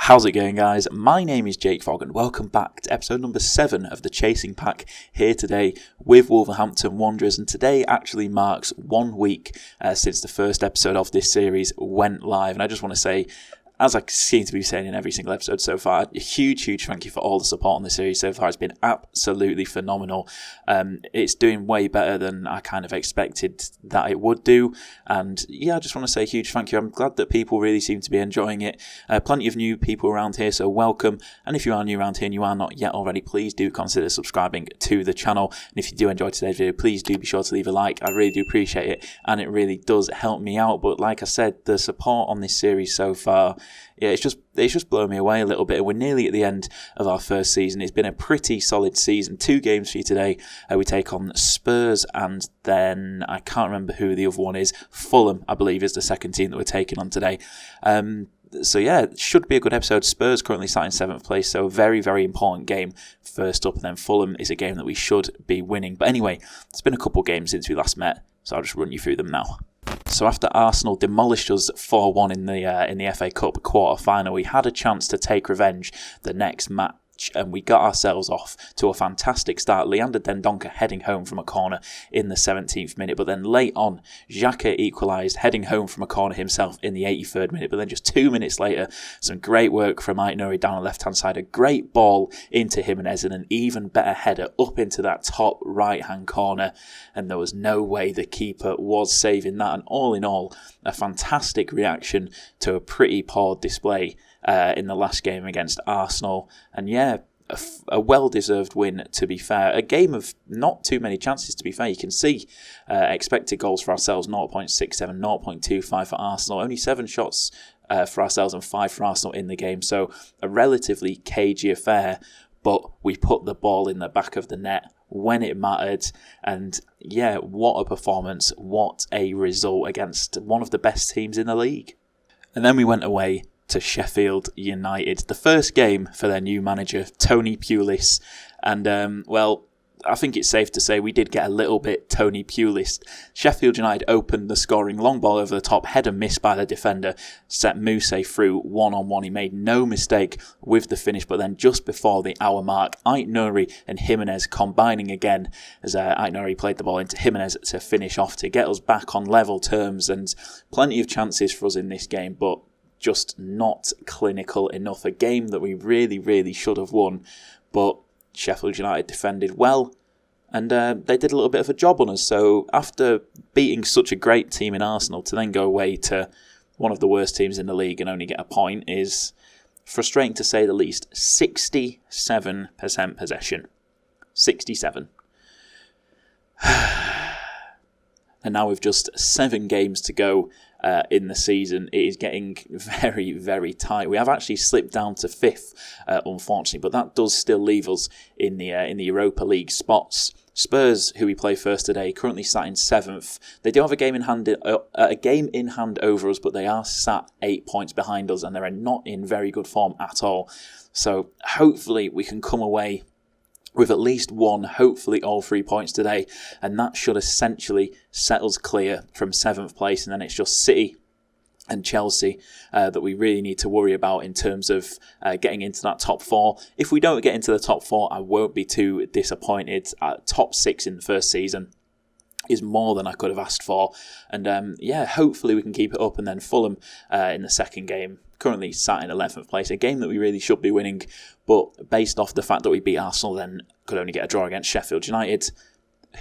How's it going, guys? My name is Jakefog and welcome back to episode number 7 of the Chasing Pack, here today with Wolverhampton Wanderers, and today actually marks 1 week since the first episode of this series went live. And I just want to say, as I seem to be saying in every single episode so far, a huge thank you for all the support on the series so far. It's been absolutely phenomenal. It's doing way better than I kind of expected that it would do. And yeah, I just want to say a huge thank you. I'm glad that people really seem to be enjoying it. Plenty of new people around here, so welcome. And if you are new around here and you are not yet already, please do consider subscribing to the channel. And if you do enjoy today's video, please do be sure to leave a like. I really do appreciate it, and it really does help me out. But like I said, the support on this series so far, yeah, it's just blown me away a little bit. We're nearly at the end of our first season. It's been a pretty solid season. 2 games for you today. We take on Spurs, and then I can't remember who the other one is. Fulham, I believe, is the second team that we're taking on today. So yeah, it should be a good episode. Spurs currently sat in 7th place, so a very, very important game first up. And then Fulham is a game that we should be winning. But anyway, it's been a couple of games since we last met, so I'll just run you through them now. So after Arsenal demolished us 4-1 in the FA Cup quarter-final, we had a chance to take revenge the next match, and we got ourselves off to a fantastic start. Leander Dendoncker heading home from a corner in the 17th minute, but then late on, Xhaka equalised, heading home from a corner himself in the 83rd minute. But then just 2 minutes later, some great work from Aït-Nouri down the left-hand side, a great ball into Jimenez, and an even better header up into that top right-hand corner, and there was no way the keeper was saving that. And all in all, a fantastic reaction to a pretty poor display in the last game against Arsenal. And yeah, a well-deserved win, to be fair. A game of not too many chances, to be fair. You can see expected goals for ourselves, 0.67, 0.25 for Arsenal. Only 7 shots for ourselves and 5 for Arsenal in the game. So a relatively cagey affair, but we put the ball in the back of the net when it mattered. And yeah, what a performance, what a result against one of the best teams in the league. And then we went away to Sheffield United, the first game for their new manager, Tony Pulis. And, well, I think it's safe to say we did get a little bit Tony Pulis. Sheffield United opened the scoring, long ball over the top, header missed by the defender, set Muse through one-on-one. He made no mistake with the finish, but then just before the hour mark, Aït-Nouri and Jimenez combining again, as Aït-Nouri played the ball into Jimenez to finish off, to get us back on level terms. And plenty of chances for us in this game, but just not clinical enough. A game that we really, really should have won, but Sheffield United defended well, and they did a little bit of a job on us. So after beating such a great team in Arsenal, to then go away to one of the worst teams in the league and only get a point is frustrating, to say the least. 67% possession. 67. And now with just 7 games to go in the season, it is getting very, very tight. We have actually slipped down to 5th, unfortunately, but that does still leave us in the Europa League spots. Spurs, who we play first today, currently sat in 7th. They do have a game in hand over us, but they are sat 8 points behind us, and they're not in very good form at all. So hopefully we can come away with at least 1, hopefully all 3 points today, and that should essentially set us clear from 7th place. And then it's just City and Chelsea that we really need to worry about in terms of getting into that top 4. If we don't get into the top 4, I won't be too disappointed. Top 6 in the first season is more than I could have asked for. And yeah, hopefully we can keep it up. And then Fulham in the second game, currently sat in 11th place, a game that we really should be winning, but based off the fact that we beat Arsenal, then could only get a draw against Sheffield United,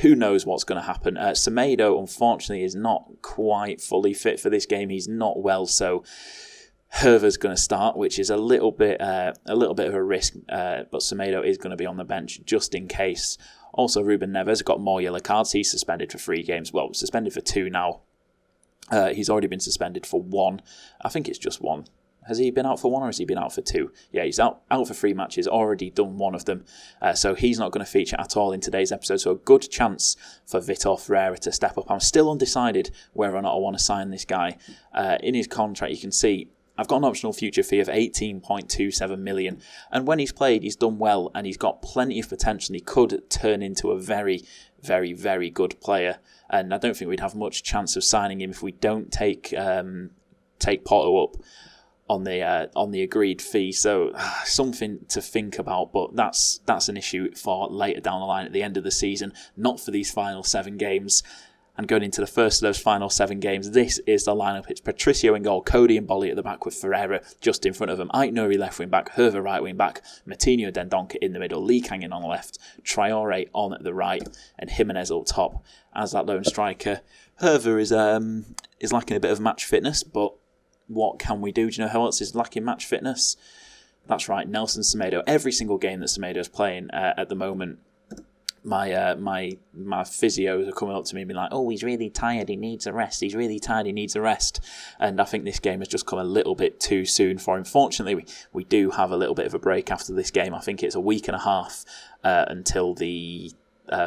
who knows what's going to happen. Semedo, unfortunately, is not quite fully fit for this game. He's not well, so Herver's going to start, which is a little bit of a risk, but Semedo is going to be on the bench just in case. Also, Ruben Neves got more yellow cards. He's suspended for 3 games. Well, suspended for 2 now. He's already been suspended for 1. I think it's just 1. Has he been out for 1 or has he been out for 2? Yeah, he's out for 3 matches, already done 1 of them. So he's not going to feature at all in today's episode. So a good chance for Vitor Ferreira to step up. I'm still undecided whether or not I want to sign this guy. In his contract, you can see I've got an optional future fee of 18.27 million. And when he's played, he's done well and he's got plenty of potential. He could turn into a very, very, very good player. And I don't think we'd have much chance of signing him if we don't take Porto up. on the agreed fee. So something to think about, but that's an issue for later down the line at the end of the season, not for these final 7 games. And going into the first of those final 7 games, this is the lineup. It's Patricio in goal, Cody and Bolly at the back with Ferreira just in front of them, Ait Nouri left wing back, Hervé right wing back, Moutinho Dendoncker in the middle, Lee Kang in on the left, Traore on the right, and Jimenez up top as that lone striker. Hervé is lacking a bit of match fitness, but what can we do? Do you know who else is lacking match fitness? That's right, Nelson Semedo. Every single game that Semedo is playing at the moment, my physios are coming up to me and being like, oh, he's really tired, he needs a rest, he's really tired, he needs a rest. And I think this game has just come a little bit too soon for him. Fortunately, we do have a little bit of a break after this game. I think it's a week and a half until the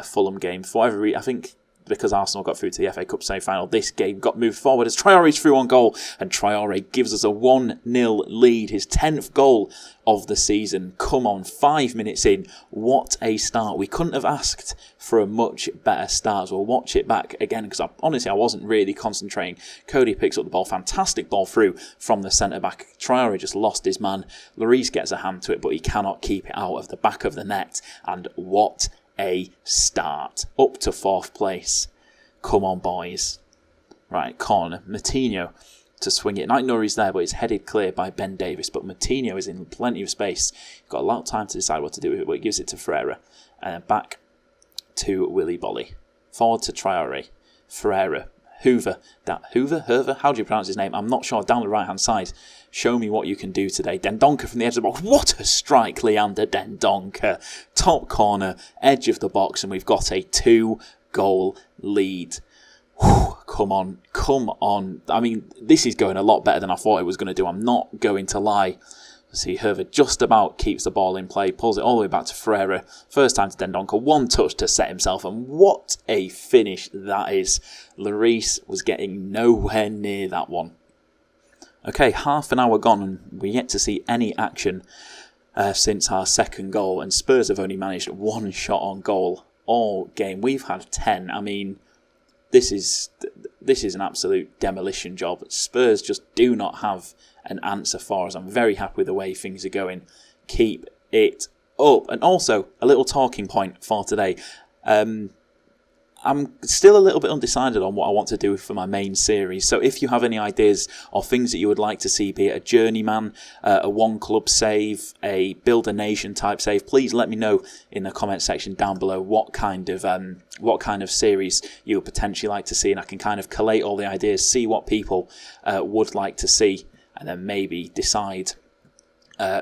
Fulham game. For whatever reason, I think because Arsenal got through to the FA Cup semi-final, this game got moved forward as Traore's through on goal, and Traore gives us a 1-0 lead, his 10th goal of the season. Come on, 5 minutes in, what a start. We couldn't have asked for a much better start. So we'll watch it back again, because honestly I wasn't really concentrating. Cody picks up the ball, fantastic ball through from the centre-back. Traore just lost his man. Lloris gets a hand to it, but he cannot keep it out of the back of the net, and what a start. Up to 4th place. Come on, boys. Right, corner. Moutinho to swing it. Ait Nouri's there, but it's headed clear by Ben Davies. But Moutinho is in plenty of space. Got a lot of time to decide what to do with it, but he gives it to Ferreira. And then back to Willy Bolly. Forward to Traore. Ferreira. Hervé? How do you pronounce his name? I'm not sure. Down the right-hand side. Show me what you can do today. Dendoncker from the edge of the box. What a strike, Leander Dendoncker. Top corner, edge of the box, and we've got a 2-goal lead. Whew, come on. I mean, this is going a lot better than I thought it was going to do. I'm not going to lie. See, Hervé just about keeps the ball in play, pulls it all the way back to Ferreira. First time to Dendoncker, 1 touch to set himself, and what a finish that is. Lloris was getting nowhere near that one. Okay, half an hour gone, and we're yet to see any action since our second goal, and Spurs have only managed 1 shot on goal all game. We've had 10. I mean, this is an absolute demolition job. Spurs just do not have an answer for us. I'm very happy with the way things are going. Keep it up. And also, a little talking point for today. I'm still a little bit undecided on what I want to do for my main series. So if you have any ideas or things that you would like to see, be it a journeyman, a one club save, a build a nation type save, please let me know in the comment section down below what kind of series you would potentially like to see, and I can kind of collate all the ideas, see what people would like to see, and then maybe decide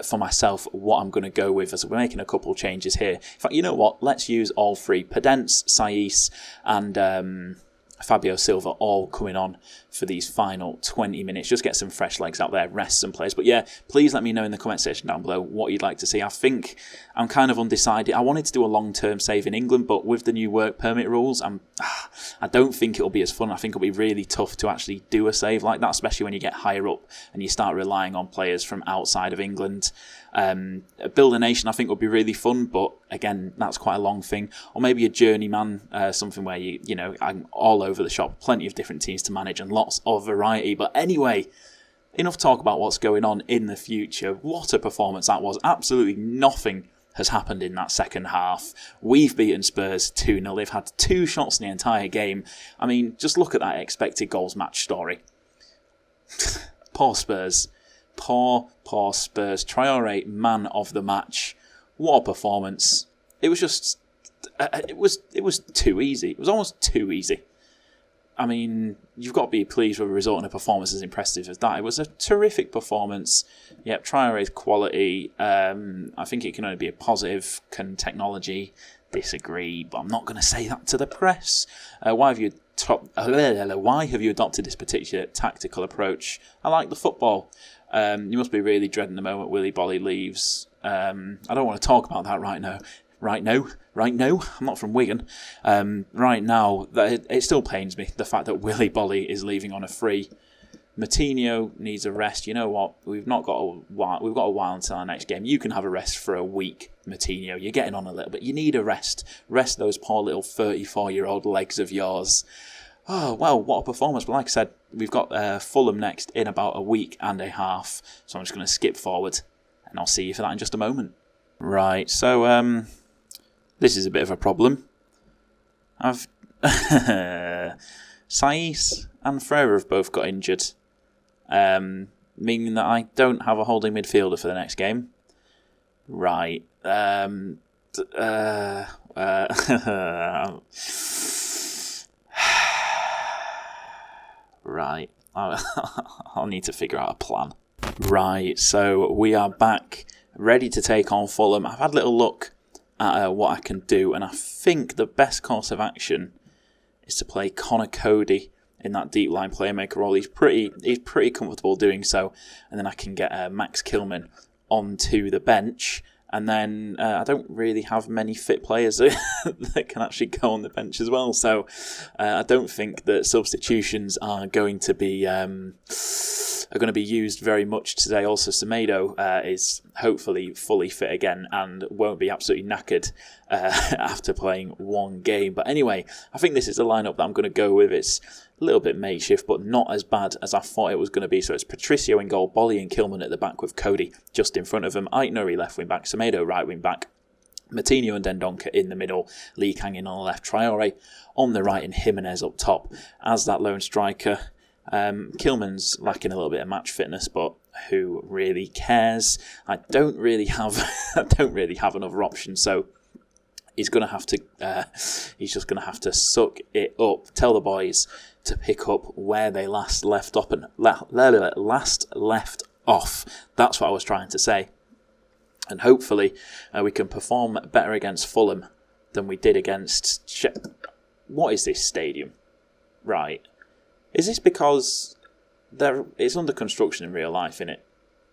for myself what I'm going to go with, as we're making a couple changes here. In fact, you know what? Let's use all 3. Pedence, Saiss and Fabio Silva all coming on for these final 20 minutes. Just get some fresh legs out there, rest some players. But yeah, please let me know in the comment section down below what you'd like to see. I think I'm kind of undecided. I wanted to do a long-term save in England, but with the new work permit rules, I don't think it'll be as fun. I think it'll be really tough to actually do a save like that, especially when you get higher up and you start relying on players from outside of England. Build a nation I think would be really fun, but again, that's quite a long thing. Or maybe a journeyman, something where you know, I'm all over the shop, plenty of different teams to manage and lots of variety. But anyway, enough talk about what's going on in the future. What a performance that was. Absolutely nothing has happened in that second half. We've beaten Spurs 2-0. They've had 2 shots in the entire game. I mean, just look at that expected goals match story. Poor Spurs. Poor Spurs. Traore, man of the match. What a performance. It was just... It was too easy. It was almost too easy. I mean, you've got to be pleased with a result and a performance as impressive as that. It was a terrific performance. Yep, Traore's quality. I think it can only be a positive. Can technology disagree? But I'm not going to say that to the press. Why have you adopted this particular tactical approach? I like the football. You must be really dreading the moment Willy Bolly leaves. I don't want to talk about that right now. Right now, I'm not from Wigan. Right now, it still pains me, the fact that Willy Bolly is leaving on a free. Moutinho needs a rest. You know what? We've got a while until our next game. You can have a rest for a week, Moutinho. You're getting on a little bit. You need a rest. Rest those poor little 34-year-old legs of yours. Oh, well, what a performance. But like I said, we've got Fulham next in about a week and a half. So I'm just going to skip forward and I'll see you for that in just a moment. Right, so this is a bit of a problem. Saiss and Ferreira have both got injured, meaning that I don't have a holding midfielder for the next game. Right. Right. I'll need to figure out a plan. Right, so we are back, ready to take on Fulham. I've had a little look at what I can do, and I think the best course of action is to play Connor Cody in that deep line playmaker role. He's pretty comfortable doing so, and then I can get Max Kilman onto the bench. And then I don't really have many fit players that can actually go on the bench as well. So I don't think that substitutions are going to be used very much today. Also, Semedo is hopefully fully fit again and won't be absolutely knackered after playing one game. But anyway, I think this is the lineup that I'm going to go with. It's a little bit makeshift, but not as bad as I thought it was going to be. So it's Patricio in goal, Bolly and Kilman at the back with Cody just in front of him, Aït-Nouri left wing back, Semedo right wing back, Matinho and Dendoncker in the middle, Lee Kang-in on the left, Traore on the right and Jimenez up top as that lone striker. Kilman's lacking a little bit of match fitness, but who really cares? I don't really have another option, so he's just going to have to suck it up. Tell the boys to pick up where they last left off. That's what I was trying to say. And hopefully we can perform better against Fulham than we did against... What is this stadium? Right. Is this because it's under construction in real life, innit?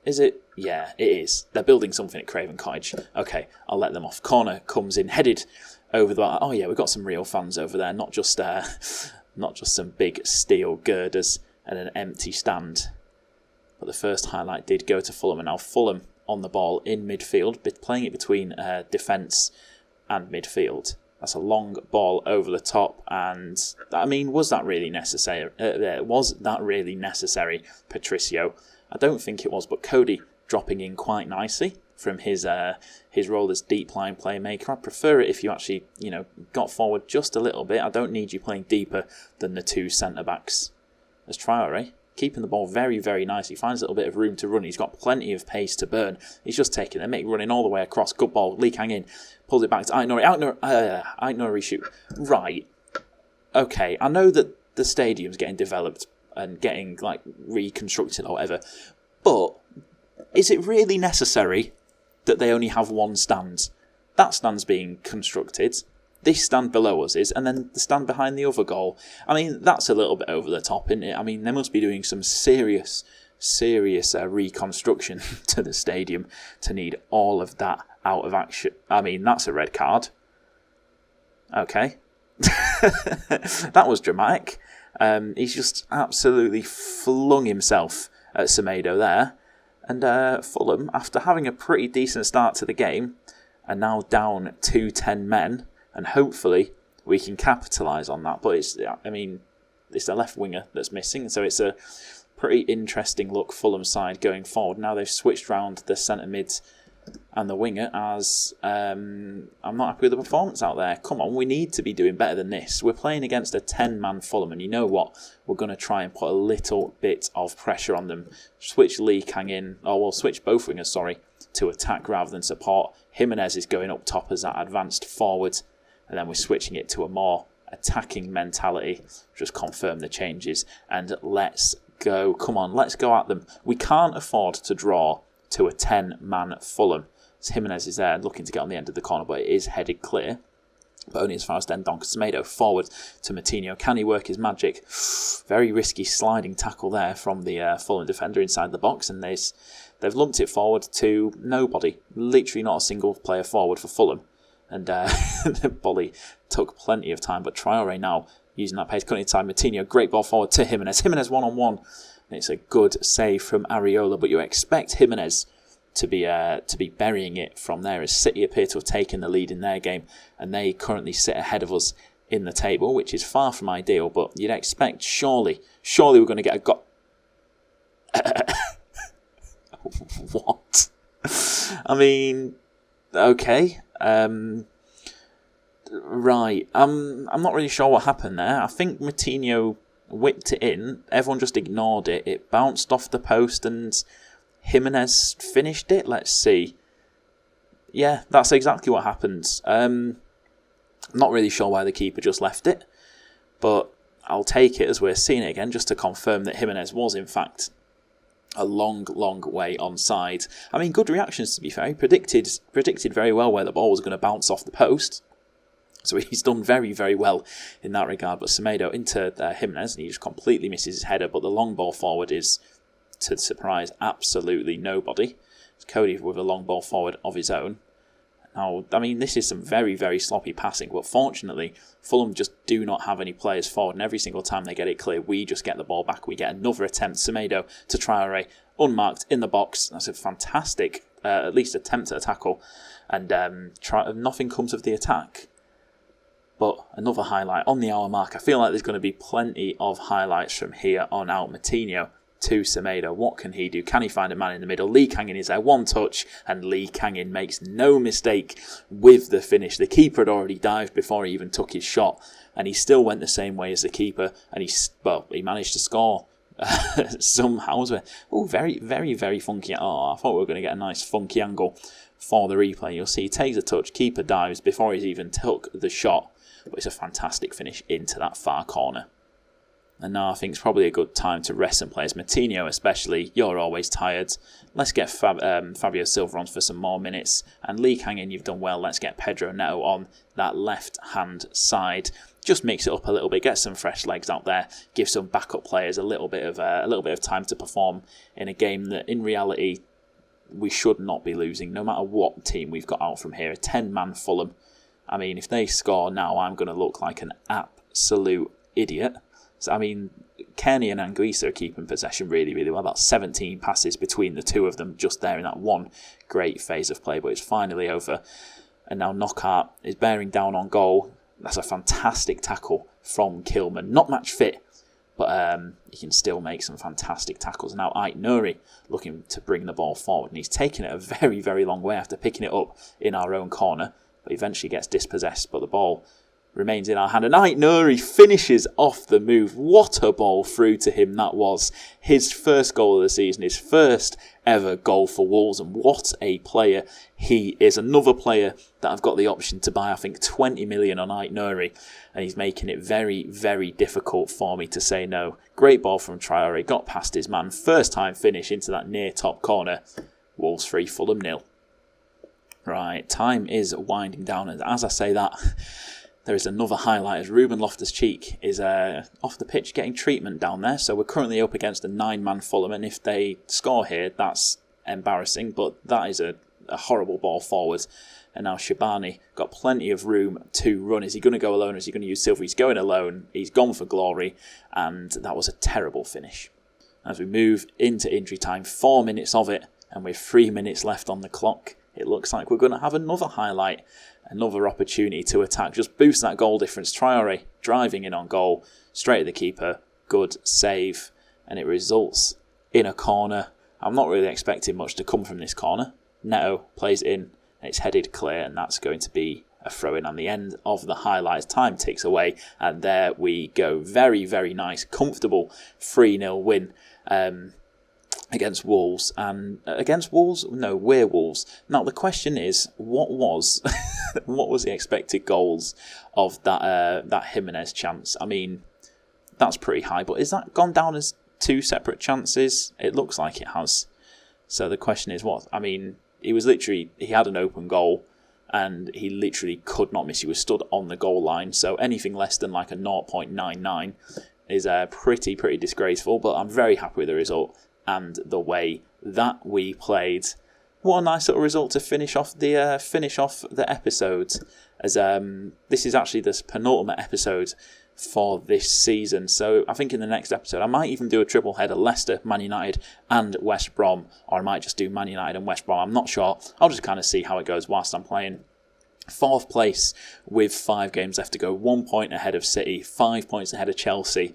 Is it? Yeah, it is. They're building something at Craven Cottage. Okay, I'll let them off. Corner comes in, headed over the... Oh yeah, we've got some real fans over there, not just some big steel girders and an empty stand. But the first highlight did go to Fulham, and now Fulham on the ball in midfield, playing it between defence and midfield. That's a long ball over the top, and I mean, was that really necessary? Patricio? I don't think it was, but Cody dropping in quite nicely from his role as deep line playmaker. I'd prefer it if you actually, got forward just a little bit. I don't need you playing deeper than the two centre backs. There's Traore, keeping the ball very, very nice. He finds a little bit of room to run. He's got plenty of pace to burn. He's just taking the mick, running all the way across. Good ball. Lee Kang-in pulls it back to Aït-Nouri. Aït-Nouri shoot. Right. Okay, I know that the stadium's getting developed and getting reconstructed or whatever, but is it really necessary that they only have one stand? That stand's being constructed. This stand below us is, and then the stand behind the other goal. I mean, that's a little bit over the top, isn't it? I mean, they must be doing some serious reconstruction to the stadium to need all of that out of action. I mean, that's a red card. Okay. That was dramatic. He's just absolutely flung himself at Semedo there. And Fulham, after having a pretty decent start to the game, are now down to 10 men. And hopefully we can capitalise on that. But it's the left winger that's missing. So it's a pretty interesting look Fulham side going forward. Now they've switched round the centre mids and the winger as I'm not happy with the performance out there. Come on, we need to be doing better than this. We're playing against a 10-man Fulham, and you know what? We're going to try and put a little bit of pressure on them. Switch Lee Kang-in, switch both wingers, to attack rather than support. Jimenez is going up top as that advanced forward, and then we're switching it to a more attacking mentality. Just confirm the changes, and let's go. Come on, let's go at them. We can't afford to draw to a 10-man Fulham. So Jimenez is there looking to get on the end of the corner, but it is headed clear. But only as far as Dendoncker. Semedo forward to Matinho. Can he work his magic? Very risky sliding tackle there from the Fulham defender inside the box, and they've lumped it forward to nobody. Literally not a single player forward for Fulham. And the volley took plenty of time, but Traore now using that pace, cutting inside Matinho. Great ball forward to Jimenez. Jimenez one-on-one. It's a good save from Areola, but you expect Jimenez to be burying it from there, as City appear to have taken the lead in their game, and they currently sit ahead of us in the table, which is far from ideal, but you'd expect surely we're going to get a goal. What? I mean, okay. Right. I'm not really sure what happened there. I think Moutinho whipped it in. Everyone just ignored it. It bounced off the post and Jimenez finished it. Let's see. Yeah, that's exactly what happened. Not really sure why the keeper just left it, but I'll take it as we're seeing it again just to confirm that Jimenez was in fact a long way onside. I mean, good reactions to be fair. He predicted very well where the ball was going to bounce off the post. So he's done very, very well in that regard. But Semedo into Jimenez, and he just completely misses his header. But the long ball forward is, to surprise absolutely nobody. It's Cody with a long ball forward of his own. Now, I mean, this is some very, very sloppy passing. But fortunately, Fulham just do not have any players forward. And every single time they get it clear, we just get the ball back. We get another attempt. Semedo to Traore, unmarked in the box. That's a fantastic, at least attempt at a tackle. And nothing comes of the attack. But another highlight on the hour mark. I feel like there's going to be plenty of highlights from here on out. Moutinho to Semedo. What can he do? Can he find a man in the middle? Lee Kangin is there. One touch and Lee Kangin makes no mistake with the finish. The keeper had already dived before he even took his shot. And he still went the same way as the keeper. And he managed to score somehow. Very, very, very funky. Oh, I thought we were going to get a nice funky angle for the replay. You'll see he takes a touch. Keeper dives before he's even took the shot. But it's a fantastic finish into that far corner. And now I think it's probably a good time to rest some players. Moutinho especially, you're always tired. Let's get Fabio Silva on for some more minutes. And Lee Kangin, you've done well. Let's get Pedro Neto on that left-hand side. Just mix it up a little bit, get some fresh legs out there, give some backup players a little bit of time to perform in a game that in reality we should not be losing, no matter what team we've got out from here. A 10-man Fulham. I mean, if they score now, I'm going to look like an absolute idiot. So, I mean, Kearney and Anguissa are keeping possession really, really well. About 17 passes between the two of them just there in that one great phase of play. But it's finally over. And now Knockaert is bearing down on goal. That's a fantastic tackle from Kilman. Not match fit, but he can still make some fantastic tackles. Now Ait Nouri looking to bring the ball forward. And he's taken it a very, very long way after picking it up in our own corner. But eventually gets dispossessed. But the ball remains in our hand. And Ait Nouri finishes off the move. What a ball through to him that was. His first goal of the season. His first ever goal for Wolves. And what a player he is. Another player that I've got the option to buy. I think 20 million on Ait Nouri. And he's making it very, very difficult for me to say no. Great ball from Traore. Got past his man. First time finish into that near top corner. Wolves 3, Fulham 0. Right, time is winding down. And as I say that, there is another highlight as Ruben Loftus-Cheek is off the pitch getting treatment down there. So we're currently up against a 9-man Fulham, and if they score here, that's embarrassing. But that is a horrible ball forward. And now Shabani got plenty of room to run. Is he going to go alone or is he going to use Silva? He's going alone. He's gone for glory. And that was a terrible finish. As we move into injury time, 4 minutes of it, and with 3 minutes left on the clock, it looks like we're going to have another highlight, another opportunity to attack. Just boost that goal difference. Traore driving in on goal, straight at the keeper. Good save. And it results in a corner. I'm not really expecting much to come from this corner. Neto plays it in, and it's headed clear, and that's going to be a throw-in on the end of the highlights. Time ticks away, and there we go. Very, very nice, comfortable 3-0 win. Against Wolves, and against Wolves, no, we're Wolves. Now the question is, what was the expected goals of that Jimenez chance? I mean, that's pretty high, but is that gone down as 2 separate chances? It looks like it has. So the question is, what? I mean, he had an open goal, and he literally could not miss. He was stood on the goal line, so anything less than like a 0.99 is pretty disgraceful. But I'm very happy with the result. And the way that we played. What a nice little result to finish off the episode. As this is actually the penultimate episode for this season. So I think in the next episode I might even do a triple header: Leicester, Man United, and West Brom, or I might just do Man United and West Brom. I'm not sure. I'll just kind of see how it goes whilst I'm playing. 4th place with 5 games left to go, 1 point ahead of City, 5 points ahead of Chelsea.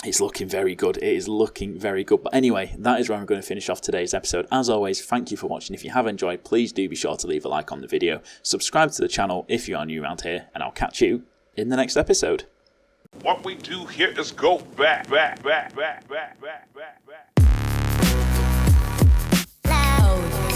It's looking very good. It is looking very good. But anyway, that is where I'm going to finish off today's episode. As always, thank you for watching. If you have enjoyed, please do be sure to leave a like on the video. Subscribe to the channel if you are new around here, and I'll catch you in the next episode. What we do here is go back. Loud.